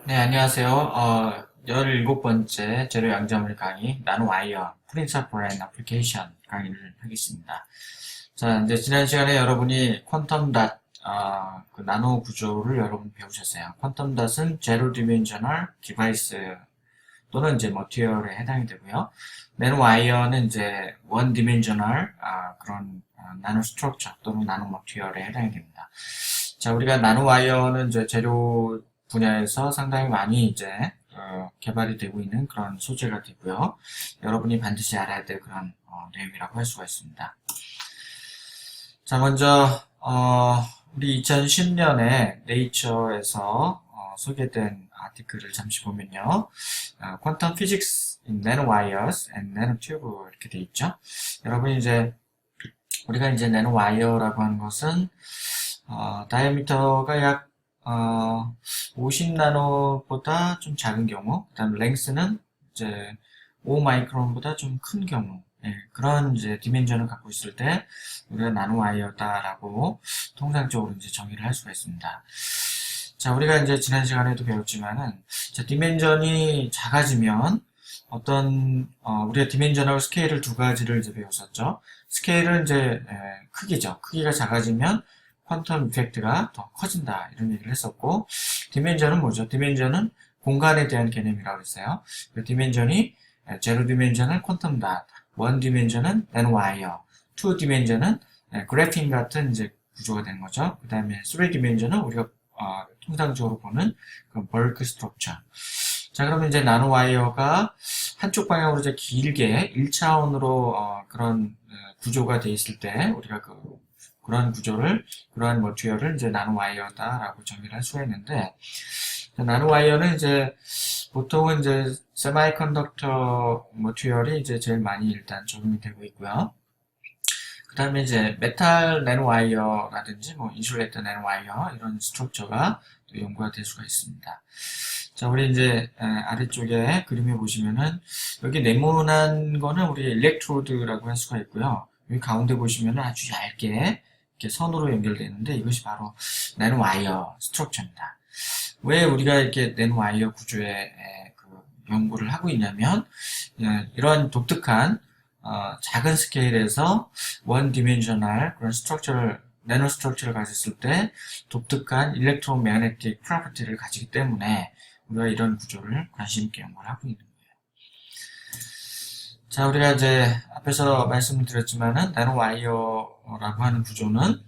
네, 안녕하세요. 17번째 재료 양자물 강의 나노와이어 프린서플 앤 애플리케이션 강의를 하겠습니다. 자, 이제 지난 시간에 여러분이 퀀텀 닷, 그 나노 구조를 여러분 배우셨어요. 퀀텀 닷은 제로 디멘셔널 디바이스 또는 이제 머티리얼에 해당이 되고요. 나노와이어는 이제 원 디멘셔널, 그런 나노 스트럭처 또는 나노 머티리얼에 해당이 됩니다. 자, 우리가 나노와이어는 이제 재료 분야에서 상당히 많이 이제 개발이 되고 있는 그런 소재가 되고요. 여러분이 반드시 알아야 될 그런 내용이라고 할 수가 있습니다. 자, 먼저 우리 2010년에 네이처에서 소개된 아티클을 잠시 보면요. Quantum Physics in Nanowires and Nanotube 이렇게 돼 있죠. 여러분 이제 우리가 이제 나노와이어라고 하는 것은 다이아미터가 약 50나노보다 좀 작은 경우, 그 다음 랭스는 이제 5마이크론보다 좀 큰 경우, 그런 이제 디멘전을 갖고 있을 때 우리가 나노와이어다라고 통상적으로 이제 정의를 할 수가 있습니다. 자, 우리가 이제 지난 시간에도 배웠지만은, 자, 디멘전이 작아지면 우리가 디멘전하고 스케일을 두 가지를 이제 배웠었죠. 스케일은 이제 크기죠. 크기가 작아지면 퀀텀 이펙트가 더 커진다 이런 얘기를 했었고, 디멘전은 뭐죠? 디멘전은 공간에 대한 개념이라고 했어요. 그 디멘전이 제로 디멘전은 퀀텀 닷, 원 디멘전은 나노와이어, 투 디멘전은 그래핀 같은 이제 구조가 되는 거죠. 그 다음에 3 디멘전은 우리가 통상적으로 보는 그 벌크 스트럭처. 자, 그러면 이제 나노와이어가 한쪽 방향으로 이제 길게 1차원으로 그런 구조가 돼 있을 때 우리가 그러한 구조를, 그러한 머티리얼을 이제 나노와이어다라고 정의를 할 수가 있는데, 나노와이어는 이제 보통은 이제 세마이컨덕터 머티리얼이 이제 제일 많이 일단 적용이 되고 있고요. 그 다음에 이제 메탈 나노와이어라든지 뭐 인슐레이터 나노와이어 이런 스트럭처가 또 연구가 될 수가 있습니다. 자, 우리 이제 아래쪽에 그림에 보시면은 여기 네모난 거는 우리 일렉트로드라고 할 수가 있고요. 여기 가운데 보시면은 아주 얇게 이렇게 선으로 연결되어 있는데 이것이 바로 나노와이어 스트럭처입니다. 왜 우리가 이렇게 나노와이어 구조의 그 연구를 하고 있냐면 이런 독특한 작은 스케일에서 원 디멘셔널 그런 스트럭처를 나노 스트럭처를 가졌을 때 독특한 일렉트로매그네틱 프로퍼티를 가지기 때문에 우리가 이런 구조를 관심 있게 연구를 하고 있는 거예요. 자, 우리가 이제 앞에서 말씀을 드렸지만은 나노와이어라고 하는 구조는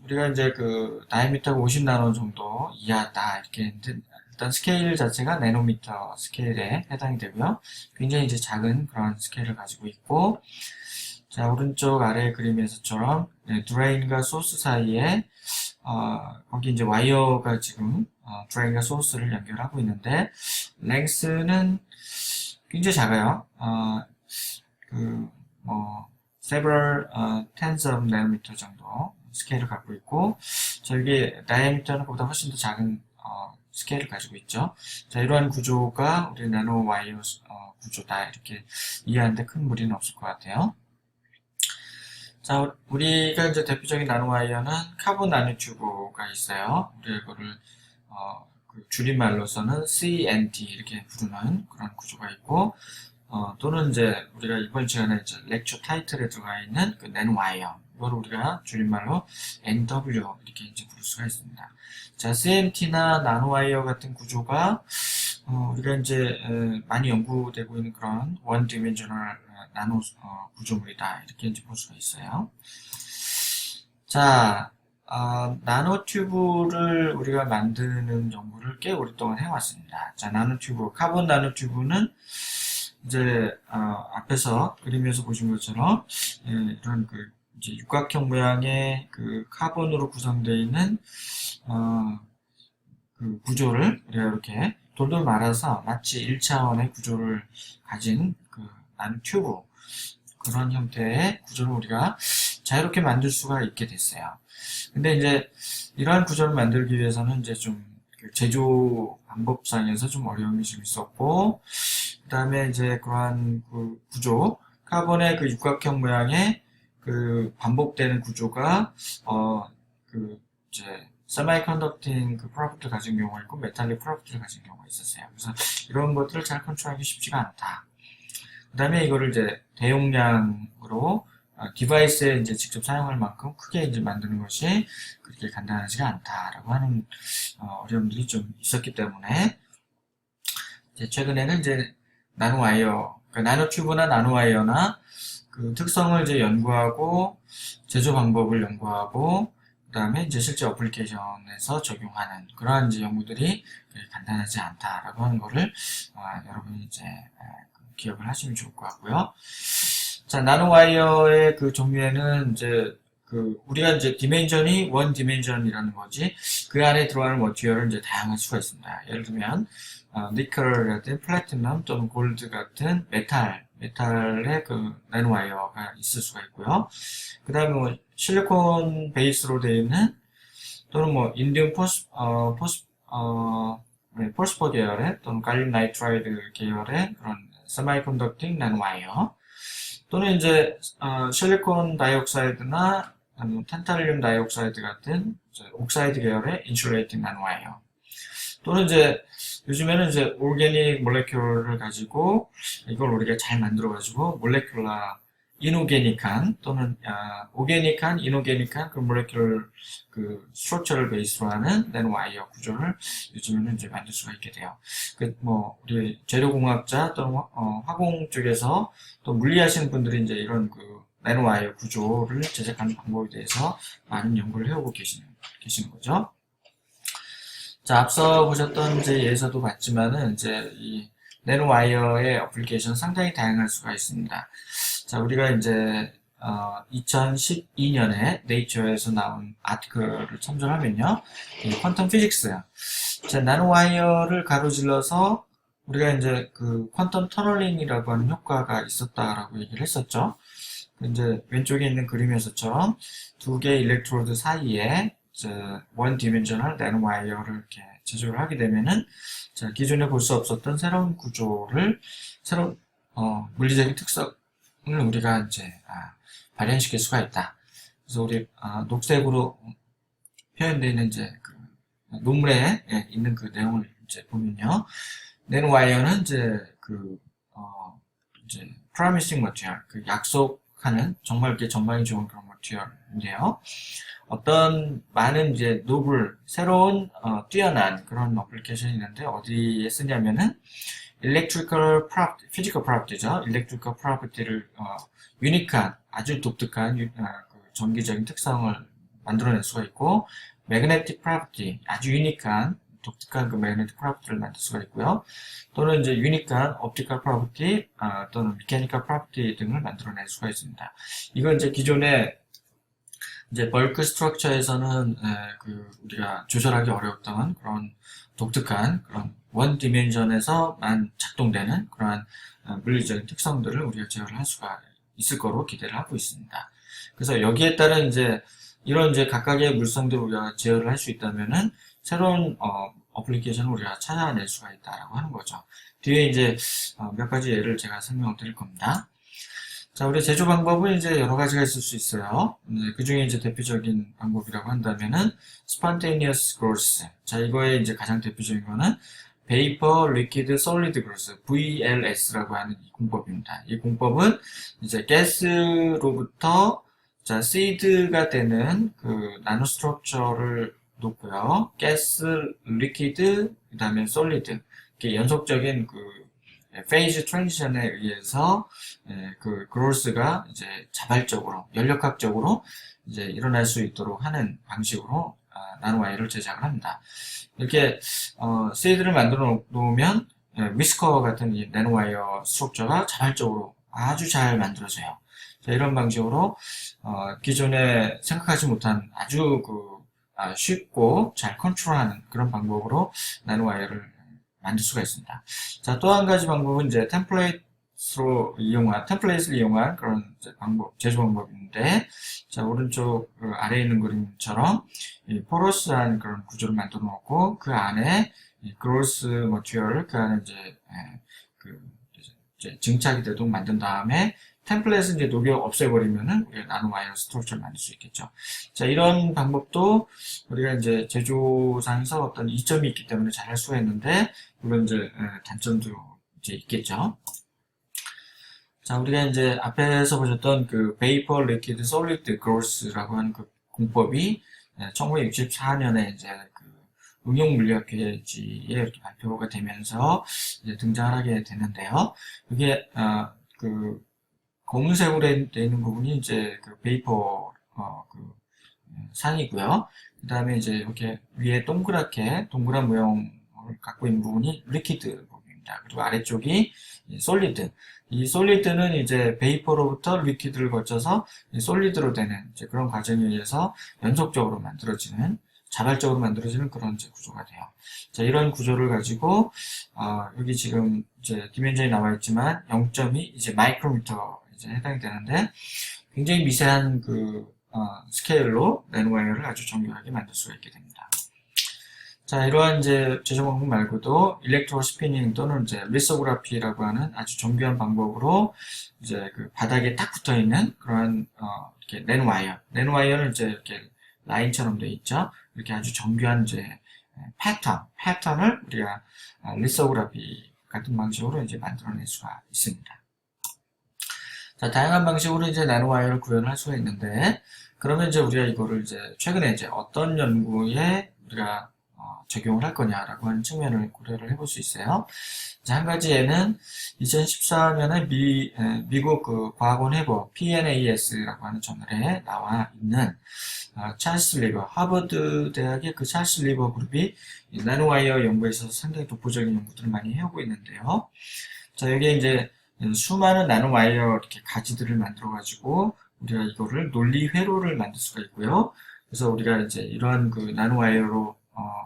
우리가 이제 그 다이미터가 50나노 정도 이하다 이렇게 했는데 일단 스케일 자체가 나노미터 스케일에 해당이 되고요. 굉장히 이제 작은 그런 스케일을 가지고 있고, 자, 오른쪽 아래 그림에서처럼 드레인과 소스 사이에 거기 이제 와이어가 지금 드레인과 소스를 연결하고 있는데 랭스는 굉장히 작아요. several tens of nanometer 정도 스케일을 갖고 있고, 저기 다이아미터는 그보다 훨씬 더 작은 스케일을 가지고 있죠. 자, 이러한 구조가 우리 나노 와이어 구조다 이렇게 이해하는데 큰 무리는 없을 것 같아요. 자, 우리가 이제 대표적인 나노와이어는 카본 나노튜브가 있어요. 우리가 이거를 그 줄임말로서는 CNT 이렇게 부르는 그런 구조가 있고, 또는 이제 우리가 이번 시간에 이제 렉처 타이틀에 들어가 있는 그 나노와이어 이걸 우리가 줄임말로 NW 이렇게 이제 부를 수가 있습니다. 자, CNT나 나노와이어 같은 구조가 우리가 이제 많이 연구되고 있는 그런 원 디멘셔널 나노 구조물이다 이렇게 이제 볼 수가 있어요. 자, 나노튜브를 우리가 만드는 연구를 꽤 오랫동안 해왔습니다. 자, 나노튜브, 카본 나노튜브는 이제 앞에서 그림에서 보신 것처럼 이런 그 이제 육각형 모양의 그 카본으로 구성되어 있는 그 구조를 우리가 이렇게 돌돌 말아서 마치 1차원의 구조를 가진 그 나노튜브 그런 형태의 구조를 우리가 자유롭게 만들 수가 있게 됐어요. 근데 이제 이러한 구조를 만들기 위해서는 이제 좀 제조 방법상에서 좀 어려움이 좀 있었고, 그 다음에 이제 그러한 그 구조, 카본의 그 육각형 모양의 그 반복되는 구조가, 그 이제 세마이컨덕팅 그 프로퍼티를 가진 경우가 있고 메탈릭 프로퍼티를 가진 경우가 있었어요. 그래서 이런 것들을 잘 컨트롤하기 쉽지가 않다. 그 다음에 이거를 이제 대용량으로 디바이스에 이제 직접 사용할 만큼 크게 이제 만드는 것이 그렇게 간단하지가 않다라고 하는 어려움들이 좀 있었기 때문에 이제 최근에는 이제 나노와이어, 그러니까 나노튜브나 나노와이어나 그 특성을 이제 연구하고 제조 방법을 연구하고 그 다음에 이제 실제 어플리케이션에서 적용하는 그러한 이제 연구들이 간단하지 않다라고 하는 거를 여러분이 이제 기억을 하시면 좋을 것 같고요. 자, 나노와이어의 그 종류에는 이제 우리가 이제 디멘전이 원 디멘전이라는 거지 그 안에 들어가는 머티리얼은 이제 다양할 수가 있습니다. 예를 들면 니켈 같은 플래티넘 또는 골드 같은 메탈의 그 나노와이어가 있을 수가 있고요. 그 다음에 뭐 실리콘 베이스로 되어 있는 또는 뭐 인디움 포스퍼 계열의 또는 갈륨 나이트라이드 계열의 그런 세마이컨덕팅 나노와이어 또는 이제 실리콘 다이옥사이드나 아니면 탄탈륨 다이옥사이드 같은 옥사이드 계열의 인슐레이팅 나노와이어 또는 이제 요즘에는 이제 오르게닉 몰레큘을 가지고 이걸 우리가 잘 만들어 가지고 몰레큘라 이노게닉한 또는 오게닉한 이노게닉한 그 몰레큘 그 스트럭처를 베이스로 하는 나노와이어 구조를 요즘에는 이제 만들 수가 있게 돼요. 그 뭐 우리 재료공학자 또는 화공 쪽에서 또 물리하시는 분들이 이제 이런 그 나노와이어 구조를 제작하는 방법에 대해서 많은 연구를 해오고 계시는 거죠. 자, 앞서 보셨던 이제 예에서도 봤지만은 이제 이 나노와이어의 어플리케이션 상당히 다양할 수가 있습니다. 자, 우리가 이제 2012년에 네이처에서 나온 아티클을 참조하면요, 이 퀀텀 피직스, 자, 나노와이어를 가로질러서 우리가 이제 그 퀀텀 터널링이라고 하는 효과가 있었다라고 얘기를 했었죠. 이제 왼쪽에 있는 그림에서처럼 두 개의 일렉트로드 사이에 원 디멘셔널 나노와이어를 이렇게 제조를 하게 되면은 자, 기존에 볼 수 없었던 새로운 구조를 새로운 물리적인 특성을 우리가 이제 발현시킬 수가 있다. 그래서 우리 녹색으로 표현되어 있는 이제 그 논문에 있는 그 내용을 이제 보면요, 나노와이어는 이제 이제 promising material, 그 약속하는 정말 이렇게 전망이 좋은 그런 material인데요. 어떤 많은 이제 노블, 새로운 뛰어난 그런 어플리케이션이 있는데 어디에 쓰냐면은 electrical property, physical property죠. electrical property를 유니크한, 아주 독특한 그 전기적인 특성을 만들어낼 수가 있고 magnetic property, 아주 유니크한 독특한 그 magnetic property를 만들 수가 있고요. 또는 이제 유니크한 optical property 또는 mechanical property 등을 만들어낼 수가 있습니다. 이건 이제 기존에 이제 벌크 스트럭처에서는 우리가 조절하기 어려웠던 그런 독특한 그런 원 디멘전에서만 작동되는 그러한 물리적인 특성들을 우리가 제어를 할 수가 있을 거로 기대를 하고 있습니다. 그래서 여기에 따른 이제 이런 이제 각각의 물성들을 우리가 제어를 할 수 있다면은 새로운 어플리케이션을 우리가 찾아낼 수가 있다라고 하는 거죠. 뒤에 이제 몇 가지 예를 제가 설명을 드릴 겁니다. 자, 우리 제조 방법은 이제 여러 가지가 있을 수 있어요. 그 중에 이제 대표적인 방법이라고 한다면은 spontaneous growth. 자, 이거의 이제 가장 대표적인 거는 vapor, liquid, solid growth, VLS라고 하는 이 공법입니다. 이 공법은 이제 가스로부터 자, seed가 되는 그 나노 스트럭처를 놓고요. 가스, 리퀴드, 그 다음에 솔리드. 이렇게 연속적인 그 페이즈 트랜지션에 의해서 그 그로스가 이제 자발적으로 연력학적으로 이제 일어날 수 있도록 하는 방식으로 나노와이어를 제작을 합니다. 이렇게 세이드를 만들어 놓으면 위스커 같은 이 나노와이어 스트럭처가 자발적으로 아주 잘 만들어져요. 자, 이런 방식으로 기존에 생각하지 못한 아주 쉽고 잘 컨트롤하는 그런 방법으로 나노와이어를 만들 수가 있습니다. 자, 또 한 가지 방법은 이제 템플레이트를 이용한 그런 제조 방법인데, 자, 오른쪽 아래에 있는 그림처럼 이 포러스한 그런 구조를 만들어 놓고 그 안에 그로스 머티리얼을 그 안에 이제 증착이 되도록 만든 다음에 템플릿을 이제 녹여 없애버리면은 우리가 나노와이어 스트럭처를 만들 수 있겠죠. 자, 이런 방법도 우리가 이제 제조상에서 어떤 이점이 있기 때문에 잘 할 수가 있는데, 물론 이제 단점도 이제 있겠죠. 자, 우리가 이제 앞에서 보셨던 그 베이퍼 리퀴드 솔리드 그로스라고 하는 그 공법이 1964년에 이제 그 응용물리학회지에 이렇게 발표가 되면서 이제 등장을 하게 됐는데요. 이게 그 검은색으로 되어 있는 부분이 이제 그 베이퍼 그 상이고요. 그 다음에 이제 이렇게 위에 동그랗게 동그란 모형을 갖고 있는 부분이 리퀴드 부분입니다. 그리고 아래쪽이 솔리드. 이 솔리드는 이제 베이퍼로부터 리퀴드를 거쳐서 솔리드로 되는 이제 그런 과정에 의해서 연속적으로 만들어지는 자발적으로 만들어지는 그런 이제 구조가 돼요. 자, 이런 구조를 가지고 여기 지금 이제 디멘전이 나와 있지만 0.2 이제 마이크로미터 이제 해당이 되는데 굉장히 미세한 그 스케일로 나노와이어를 아주 정교하게 만들 수가 있게 됩니다. 자, 이러한 이제 제조 방법 말고도 일렉트로 스피닝 또는 이제 리소그라피라고 하는 아주 정교한 방법으로 이제 그 바닥에 딱 붙어 있는 그런 이렇게 나노와이어는 이제 이렇게 라인처럼 되어 있죠. 이렇게 아주 정교한 이제 패턴을 우리가 리소그라피 같은 방식으로 이제 만들어낼 수가 있습니다. 자, 다양한 방식으로 이제 나노와이어를 구현을 할 수가 있는데, 그러면 이제 우리가 이거를 이제 최근에 이제 어떤 연구에 우리가 적용을 할 거냐라고 하는 측면을 고려를 해볼 수 있어요. 자, 한 가지에는 2014년에 미국 그 과학원 회보 PNAS라고 하는 저널에 나와 있는 찰스 리버, 하버드 대학의 그 찰스 리버 그룹이 나노와이어 연구에 있어서 상당히 독보적인 연구들을 많이 해오고 있는데요. 자, 여기에 이제 수많은 나노와이어 이렇게 가지들을 만들어가지고 우리가 이거를 논리 회로를 만들 수가 있고요. 그래서 우리가 이제 이런 그 나노와이어로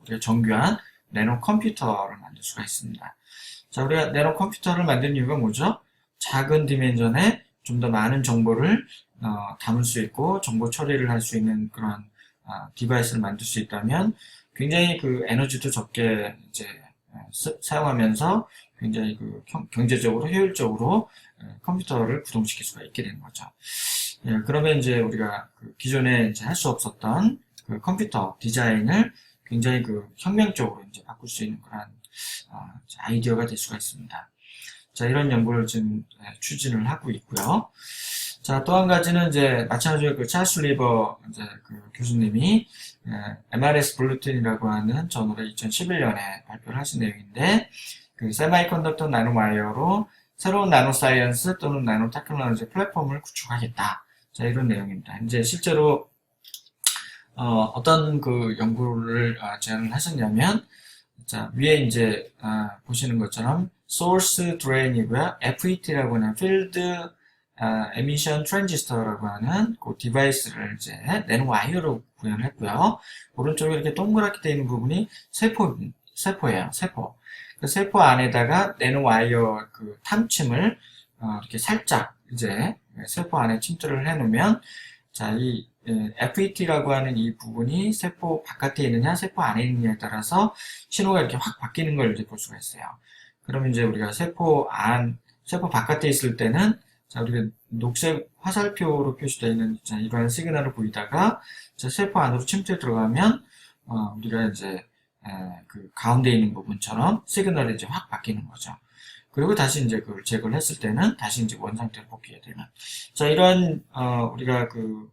우리가 정교한 나노 컴퓨터를 만들 수가 있습니다. 자, 우리가 나노 컴퓨터를 만드는 이유가 뭐죠? 작은 디멘전에 좀 더 많은 정보를 담을 수 있고 정보 처리를 할 수 있는 그런 디바이스를 만들 수 있다면 굉장히 그 에너지도 적게 이제 사용하면서 굉장히 그 경제적으로 효율적으로 컴퓨터를 구동시킬 수가 있게 되는 거죠. 예, 그러면 이제 우리가 그 기존에 이제 할 수 없었던 그 컴퓨터 디자인을 굉장히 그 혁명적으로 이제 바꿀 수 있는 그런 아이디어가 될 수가 있습니다. 자, 이런 연구를 지금 추진을 하고 있고요. 자, 또 한 가지는 이제 마찬가지로 그 찰스 리버 이제 그 교수님이 MRS 블루튼이라고 하는 저널에 2011년에 발표를 하신 내용인데, 그 세마이컨덕터 나노와이어로 새로운 나노사이언스 또는 나노테크놀로지 플랫폼을 구축하겠다. 자, 이런 내용입니다. 이제 실제로 어떤 그 연구를 제안을 하셨냐면, 자, 위에 이제 보시는 것처럼 소스 드레인이고요. FET라고 하는 필드 에미션 트랜지스터라고 하는 그 디바이스를 이제 나노와이어로 구현을 했고요. 오른쪽에 이렇게 동그랗게 되어 있는 부분이 세포예요. 세포. 그 세포 안에다가 나노와이어 그 탐침을 이렇게 살짝 이제 세포 안에 침투를 해놓으면, 자, 이 FET라고 하는 이 부분이 세포 바깥에 있느냐, 세포 안에 있느냐에 따라서 신호가 이렇게 확 바뀌는 걸 이제 볼 수가 있어요. 그러면 이제 우리가 세포 바깥에 있을 때는, 자, 우리가 녹색 화살표로 표시되어 있는 이러한 시그널을 보이다가, 자, 세포 안으로 침투해 들어가면, 우리가 이제 그 가운데 있는 부분처럼 시그널이 이제 확 바뀌는 거죠. 그리고 다시 이제 그걸 제거를 했을 때는 다시 이제 원상태로 복귀해야 되는. 자, 이런 우리가 그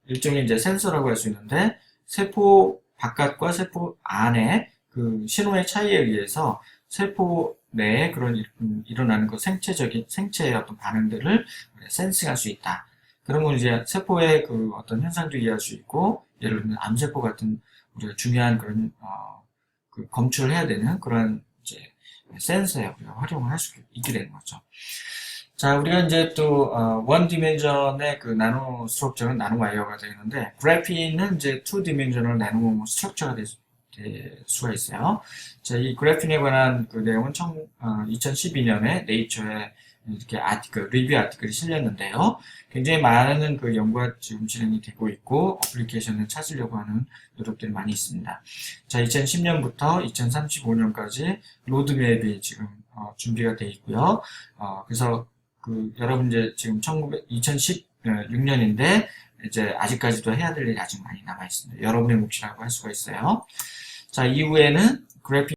일종의 이제 센서라고 할 수 있는데, 세포 바깥과 세포 안에 그 신호의 차이에 의해서 세포 내에 그런 일어나는 그 생체의 어떤 반응들을 센싱할 수 있다. 그러면 이제 세포의 그 어떤 현상도 이해할 수 있고, 예를 들면 암세포 같은 우리가 중요한 그런 그 검출을 해야 되는 그런 이제 센서에 우리가 활용을 할 수 있게 되는 거죠. 자, 우리가 이제 또 원 디멘전의 그 나노 스트럭처는 나노와이어가 되는데, 그래핀은 이제 투 디멘전을 나노 스트럭처가 될 수가 있어요. 자, 이 그래핀에 관한 그 내용은 2012년에 네이처에 이렇게 리뷰 아티클이 실렸는데요. 굉장히 많은 그 연구가 지금 진행이 되고 있고, 어플리케이션을 찾으려고 하는 노력들이 많이 있습니다. 자, 2010년부터 2035년까지 로드맵이 지금 준비가 되어 있고요. 그래서 여러분 이제 지금 2016년인데, 이제 아직까지도 해야 될 일이 아직 많이 남아 있습니다. 여러분의 몫이라고 할 수가 있어요. 자, 이후에는 그래픽